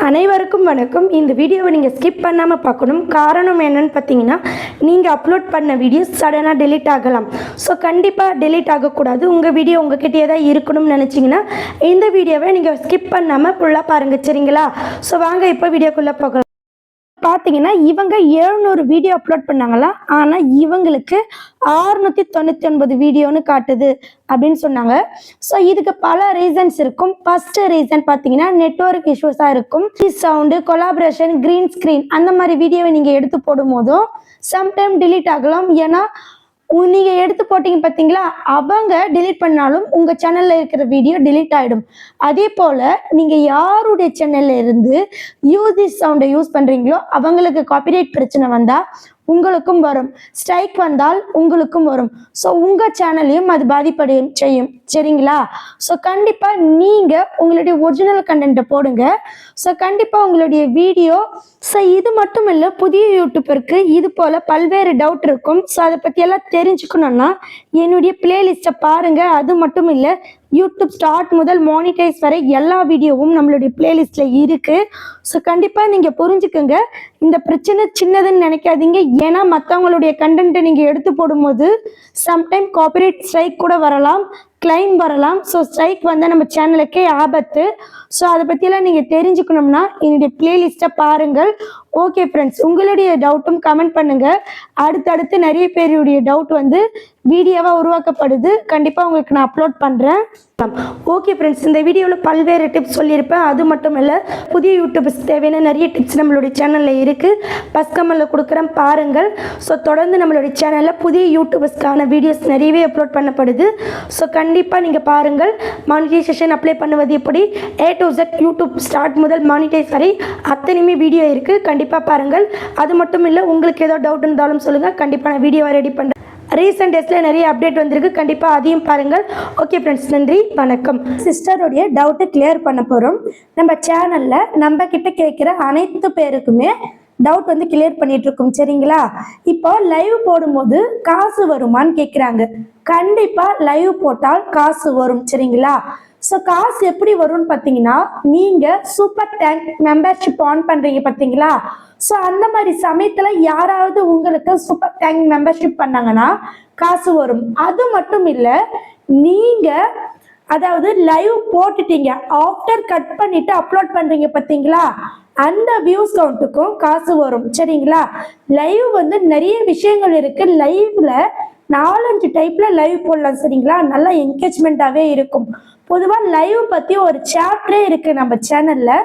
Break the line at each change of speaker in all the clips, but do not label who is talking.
அனைவருக்கும் வணக்கம். இந்த வீடியோவை நீங்கள் ஸ்கிப் பண்ணாமல் பார்க்கணும். காரணம் என்னன்னு பார்த்தீங்கன்னா, நீங்கள் அப்லோட் பண்ண வீடியோ சடனாக டெலீட் ஆகலாம். ஸோ கண்டிப்பாக டெலீட் ஆகக்கூடாது. உங்கள் வீடியோ உங்ககிட்டயே தான் இருக்கணும்னு நினச்சிங்கன்னா இந்த வீடியோவை நீங்கள் ஸ்கிப் பண்ணாமல் ஃபுல்லாக பாருங்கள், சரிங்களா? ஸோ வாங்க இப்போ வீடியோக்குள்ளே போகலாம். பார்த்தீங்கன்னா இவங்க 700 வீடியோ அப்லோட் பண்ணாங்களா, ஆனால் இவங்களுக்கு 699 வீடியோன்னு காட்டுது அப்படின்னு சொன்னாங்க. ஸோ இதுக்கு பல ரீசன்ஸ் இருக்கும். ஃபர்ஸ்ட் ரீசன் பார்த்தீங்கன்னா நெட்வொர்க் இஷ்யூஸாக இருக்கும். சவுண்டு, கொலாபரேஷன், கிரீன் ஸ்க்ரீன் அந்த மாதிரி வீடியோவை நீங்கள் எடுத்து போடும் போதும் சம்டைம் டிலீட் ஆகலாம். ஏன்னா நீங்கள் எடுத்து போட்டிங்க பார்த்தீங்களா, அவங்க டிலீட் பண்ணாலும் உங்கள் சேனலில் இருக்கிற வீடியோ டிலீட் ஆகிடும். அதே போல் நீங்கள் யாருடைய சேனலில் இருந்து சவுண்டை யூஸ் பண்ணுறீங்களோ அவங்களுக்கு காப்பிரைட் பிரச்சனை வந்தால் உங்களுக்கும் வரும், ஸ்ட்ரைக் வந்தால் உங்களுக்கும் வரும். ஸோ உங்கள் சேனலையும் அது பாதிப்படையும் செய்யும், சரிங்களா? ஸோ கண்டிப்பாக நீங்கள் உங்களுடைய ஒரிஜினல் கண்டென்ட்டை போடுங்க. ஸோ கண்டிப்பாக உங்களுடைய வீடியோ இது மட்டும் இல்லை, புதிய யூடியூபருக்கு இது போல் பல்வேறு டவுட் இருக்கும். ஸோ அதை பற்றியெல்லாம் தெரிஞ்சுக்கணுன்னா என்னுடைய பிளேலிஸ்ட்டை பாருங்கள். அது மட்டும் இல்லை, யூடியூப் ஸ்டார்ட் முதல் மானிட்டைஸ் வரை எல்லா வீடியோவும் நம்மளுடைய பிளேலிஸ்ட்டில் இருக்குது. ஸோ கண்டிப்பாக நீங்கள் புரிஞ்சுக்கோங்க. இந்த பிரச்சனை சின்னதுன்னு நினைக்காதீங்க. ஏன்னா மற்றவங்களுடைய கண்டென்ட்டை நீங்கள் எடுத்து போடும்போது சம்டைம் காப்பிரைட் ஸ்ட்ரைக் கூட வரலாம், கிளைம் வரலாம். ஸோ ஸ்ட்ரைக் வந்தால் நம்ம சேனலுக்கே ஆபத்து. ஸோ அதை பற்றியெல்லாம் நீங்கள் தெரிஞ்சுக்கணும்னா என்னுடைய பிளேலிஸ்ட்டை பாருங்கள். ஓகே ஃப்ரெண்ட்ஸ், உங்களுடைய டவுட்டும் கமெண்ட் பண்ணுங்கள். அடுத்தடுத்து நிறைய பேருடைய டவுட் வீடியோவாக உருவாக்கப்படுது. கண்டிப்பாக உங்களுக்கு நான் அப்லோட் பண்ணுறேன். ஓகே ஃப்ரெண்ட்ஸ், இந்த வீடியோவில் பல்வேறு டிப்ஸ் சொல்லியிருப்பேன். அது மட்டும் இல்லை, புதிய யூடியூபர்ஸ் தேவையான நிறைய டிப்ஸ் நம்மளுடைய சேனலில் இருக்குது. ஃபஸ்ட் கமெண்ட்டில் கொடுக்குறேன், பாருங்கள். ஸோ தொடர்ந்து நம்மளுடைய சேனலில் புதிய யூடியூபர்ஸ்க்கான வீடியோஸ் நிறையவே அப்லோட் பண்ணப்படுது. ஸோ கண்டிப்பாக நீங்கள் பாருங்கள். மானிட்டைசேஷன் அப்ளை பண்ணுவது எப்படி, A to Z YouTube start முதல் மானிட்டைஸ் வரை அத்தனையுமே வீடியோ இருக்குது. கண்டிப்பாக பாருங்கள். அது மட்டும் இல்லை, உங்களுக்கு ஏதோ டவுட் இருந்தாலும் சொல்லுங்கள். கண்டிப்பாக நான் வீடியோவை ரெடி பண்ணுறேன். ரீசெண்ட் டேஸில் நிறைய அப்டேட் வந்திருக்கு, கண்டிப்பாக அதையும் பாருங்கள். ஓகே ஃப்ரெண்ட்ஸ், நன்றி, வணக்கம். சிஸ்டருடைய டவுட்டை கிளியர் பண்ண போகிறோம். நம்ம சேனலில் நம்ம கிட்ட கேட்குற அனைத்து பேருக்குமே டவுட் கிளியர் பண்ணிட்டு இருக்கோம், சரிங்களா? இப்போ லைவ் போடும்போது காசு வருமானு கேட்குறாங்க. கண்டிப்பாக லைவ் போட்டால் காசு வரும், சரிங்களா? ஸோ காசு எப்படி வரும்னு பார்த்தீங்கன்னா, நீங்கள் சூப்பர் டேங்க் மெம்பர்ஷிப் ஆன் பண்ணுறீங்க பார்த்தீங்களா? ஸோ அந்த மாதிரி சமயத்தில் யாராவது உங்களுக்கு சூப்பர் டேங்க் மெம்பர்ஷிப் பண்ணாங்கன்னா காசு வரும். அது மட்டும் இல்லை, நீங்கள் அதாவது லைவ் போட்டுட்டீங்க, ஆஃப்டர் கட் பண்ணிட்டு அப்லோட் பண்ணுறீங்க பார்த்தீங்களா, அந்த வியூஸ் கவுண்ட்டுக்கும் காசு வரும், சரிங்களா? லைவ் நிறைய விஷயங்கள் இருக்குது. லைவ்ல 4-5 டைப்பில் லைவ் போடலாம், சரிங்களா? நல்லா என்கேஜ்மெண்ட்டாகவே இருக்கும். பொதுவாக லைவ் பற்றி ஒரு சாப்டரே இருக்குது நம்ம சேனலில்.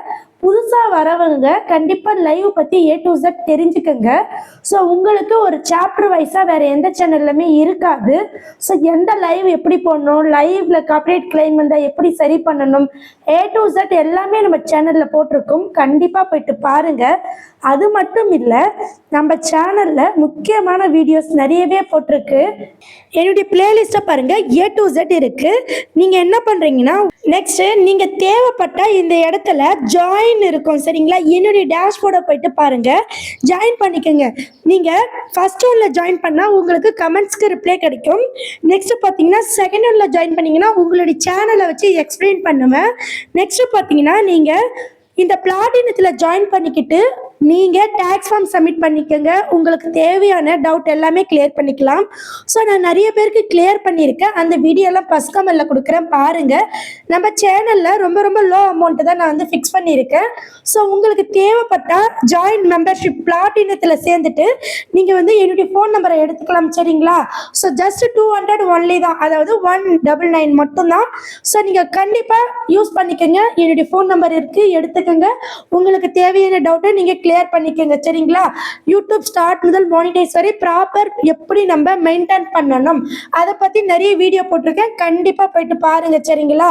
புதுசாக வரவங்க கண்டிப்பாக லைவ் பற்றி A to Z தெரிஞ்சுக்கோங்க. ஸோ உங்களுக்கு ஒரு சாப்டர் வைஸாக வேறு எந்த சேனல்லுமே இருக்காது. ஸோ எந்த லைவ் எப்படி போடணும், லைவ்ல காப்பிரைட் கிளைம் வந்தால் எப்படி சரி பண்ணணும், A to Z எல்லாமே நம்ம சேனலில் போட்டிருக்கோம். கண்டிப்பாக போயிட்டு பாருங்கள். அது மட்டும் இல்லை, நம்ம சேனலில் முக்கியமான வீடியோஸ் நிறையவே போட்டிருக்கு. என்னுடைய பிளேலிஸ்ட்டை பாருங்கள், A to Z இருக்குது. நீங்கள் என்ன பண்ணுறீங்கன்னா, நெக்ஸ்ட்டு நீங்கள் தேவைப்பட்ட இந்த இடத்துல ஜாயின் இருக்கும், சரிங்களா? என்னுடைய டேஷ்போர்டை போயிட்டு பாருங்கள், ஜாயின் பண்ணிக்கோங்க. நீங்கள் ஃபர்ஸ்ட் ஒன்ல ஜாயின் பண்ணால் உங்களுக்கு கமெண்ட்ஸ்க்கு ரிப்ளை கிடைக்கும். நெக்ஸ்ட்டு பார்த்தீங்கன்னா செகண்ட் ஒன்ல ஜாயின் பண்ணிங்கன்னா உங்களுடைய சேனலை வச்சு எக்ஸ்பிளைன் பண்ணுவேன். நெக்ஸ்ட்டு பார்த்தீங்கன்னா நீங்கள் இந்த பிளாட்டினத்தில் ஜாயின் பண்ணிக்கிட்டு நீங்கள் டேக்ஸ் ஃபார்ம் சப்மிட் பண்ணிக்கோங்க. உங்களுக்கு தேவையான டவுட் எல்லாமே கிளியர் பண்ணிக்கலாம். ஸோ நான் நிறைய பேருக்கு கிளியர் பண்ணியிருக்கேன். அந்த வீடியோலாம் ஃபஸ்ட் கமெண்ட்டில் கொடுக்குறேன், பாருங்கள். நம்ம சேனலில் ரொம்ப ரொம்ப லோ அமௌண்ட்டு தான் நான் ஃபிக்ஸ் பண்ணியிருக்கேன். ஸோ உங்களுக்கு தேவைப்பட்டால் ஜாயின் மெம்பர்ஷிப் பிளாட்டினத்தில் சேர்ந்துட்டு நீங்கள் என்னுடைய ஃபோன் நம்பரை எடுத்துக்கலாம், சரிங்களா? ஸோ ஜஸ்ட் 200 ஒன்லி தான், அதாவது 199 மட்டும்தான். ஸோ நீங்கள் கண்டிப்பாக யூஸ் பண்ணிக்கோங்க. என்னுடைய ஃபோன் நம்பர் இருக்குது, எடுத்துக்கோங்க. உங்களுக்கு தேவையான டவுட்டை நீங்கள் கிளியர் பண்ணிக்கோங்க, சரிங்களா? யூடியூப் ஸ்டார்ட் முதல் மானிட்டைஸ் வரை ப்ராப்பர் எப்படி நம்ம மெயின்டைன் பண்ணணும் அதை பற்றி நிறைய வீடியோ போட்டிருக்கேன். கண்டிப்பாக போயிட்டு பாருங்கள், சரிங்களா?